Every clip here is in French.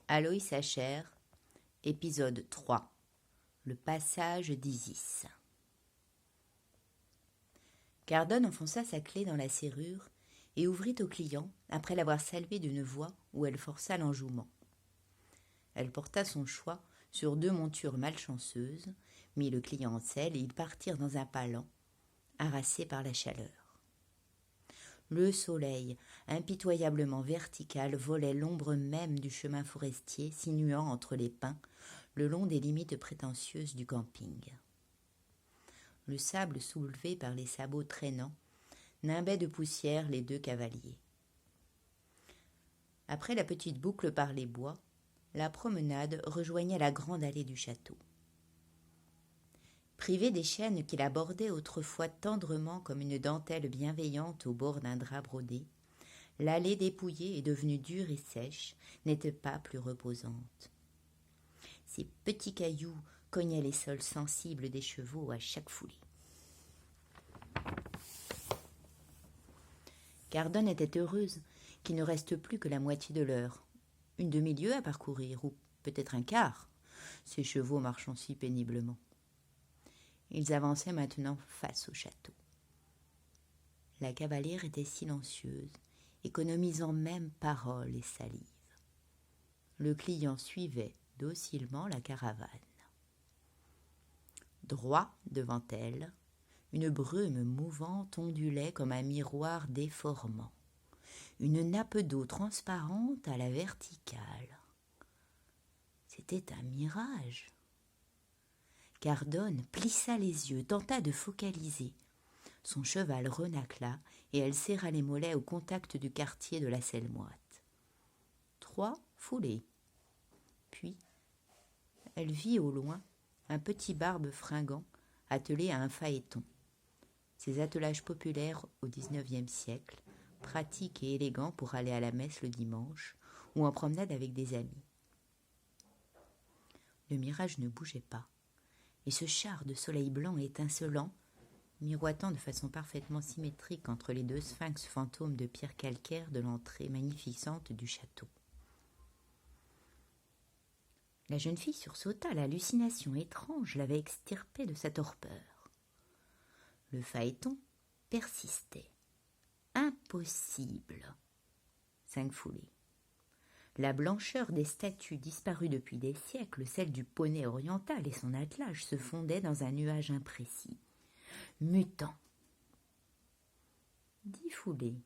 Aloïs Acher, épisode 3. Le passage d'Isis. Cardonne enfonça sa clé dans la serrure et ouvrit au client après l'avoir salué d'une voix où elle força l'enjouement. Elle porta son choix sur 2 montures malchanceuses, mit le client en selle et ils partirent dans un pas lent, harassés par la chaleur. Le soleil, impitoyablement vertical, volait l'ombre même du chemin forestier, sinuant entre les pins, le long des limites prétentieuses du camping. Le sable soulevé par les sabots traînants nimbait de poussière les 2 cavaliers. Après la petite boucle par les bois, la promenade rejoignait la grande allée du château. Privé des chênes qui la bordaient autrefois tendrement comme une dentelle bienveillante au bord d'un drap brodé, l'allée dépouillée et devenue dure et sèche n'était pas plus reposante. Ces petits cailloux cognaient les sols sensibles des chevaux à chaque foulée. Cardonne était heureuse qu'il ne reste plus que la moitié de l'heure, une demi-lieue à parcourir, ou peut-être un quart, ces chevaux marchant si péniblement. Ils avançaient maintenant face au château. La cavalière était silencieuse, économisant même paroles et salive. Le client suivait docilement la caravane. Droit devant elle, une brume mouvante ondulait comme un miroir déformant, une nappe d'eau transparente à la verticale. C'était un mirage. Cardonne plissa les yeux, tenta de focaliser. Son cheval renacla et elle serra les mollets au contact du quartier de la selle moite. 3 foulées. Puis, elle vit au loin un petit barbe fringant attelé à un phaéton. Ces attelages populaires au XIXe siècle, pratiques et élégants pour aller à la messe le dimanche ou en promenade avec des amis. Le mirage ne bougeait pas, et ce char de soleil blanc étincelant, miroitant de façon parfaitement symétrique entre les 2 sphinx fantômes de pierre calcaire de l'entrée magnificente du château. La jeune fille sursauta, l'hallucination étrange l'avait extirpée de sa torpeur. Le phaéton persistait. Impossible. 5 foulées. La blancheur des statues disparues depuis des siècles, celle du poney oriental et son attelage se fondaient dans un nuage imprécis. Mutant. 10 foulées.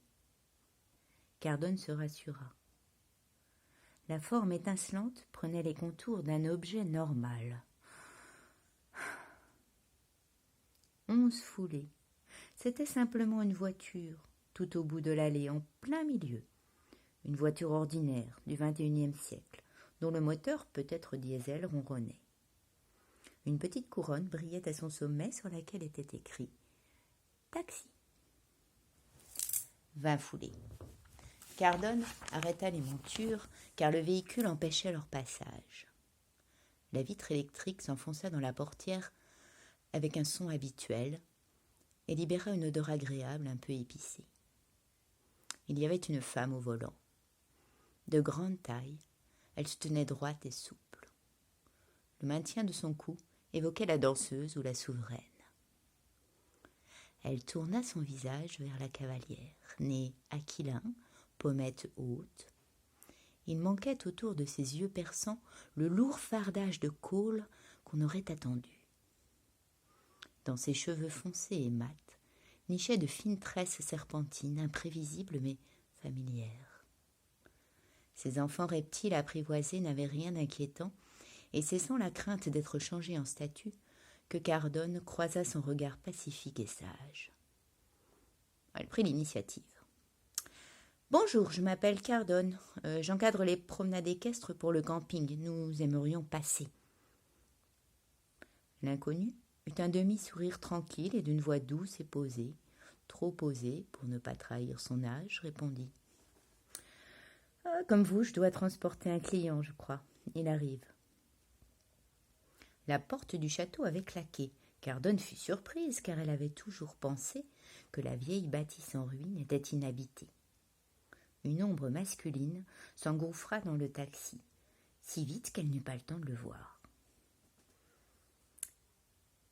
Cardonne se rassura. La forme étincelante prenait les contours d'un objet normal. 11 foulées. C'était simplement une voiture, tout au bout de l'allée, en plein milieu. Une voiture ordinaire du XXIe siècle, dont le moteur, peut-être diesel, ronronnait. Une petite couronne brillait à son sommet sur laquelle était écrit « Taxi ». 20 foulées. Cardonne arrêta les montures car le véhicule empêchait leur passage. La vitre électrique s'enfonça dans la portière avec un son habituel et libéra une odeur agréable un peu épicée. Il y avait une femme au volant. De grande taille, elle se tenait droite et souple. Le maintien de son cou évoquait la danseuse ou la souveraine. Elle tourna son visage vers la cavalière, nez aquilin, pommettes hautes. Il manquait autour de ses yeux perçants le lourd fardage de colle qu'on aurait attendu. Dans ses cheveux foncés et mats, nichaient de fines tresses serpentines, imprévisibles mais familières. Ces enfants reptiles apprivoisés n'avaient rien d'inquiétant, et c'est sans la crainte d'être changé en statue que Cardonne croisa son regard pacifique et sage. Elle prit l'initiative. « Bonjour, je m'appelle Cardonne. J'encadre les promenades équestres pour le camping. Nous aimerions passer. » L'inconnu eut un demi-sourire tranquille et d'une voix douce et posée, trop posée pour ne pas trahir son âge, répondit. « Comme vous, je dois transporter un client, je crois. Il arrive. » La porte du château avait claqué. Cardonne fut surprise, car elle avait toujours pensé que la vieille bâtisse en ruine était inhabitée. Une ombre masculine s'engouffra dans le taxi. si vite qu'elle n'eut pas le temps de le voir.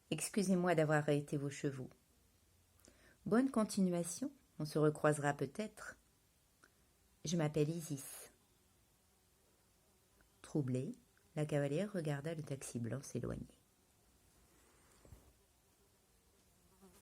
« Excusez-moi d'avoir arrêté vos chevaux. Bonne continuation, on se recroisera peut-être. Je m'appelle Isis. » Troublée, la cavalière regarda le taxi blanc s'éloigner.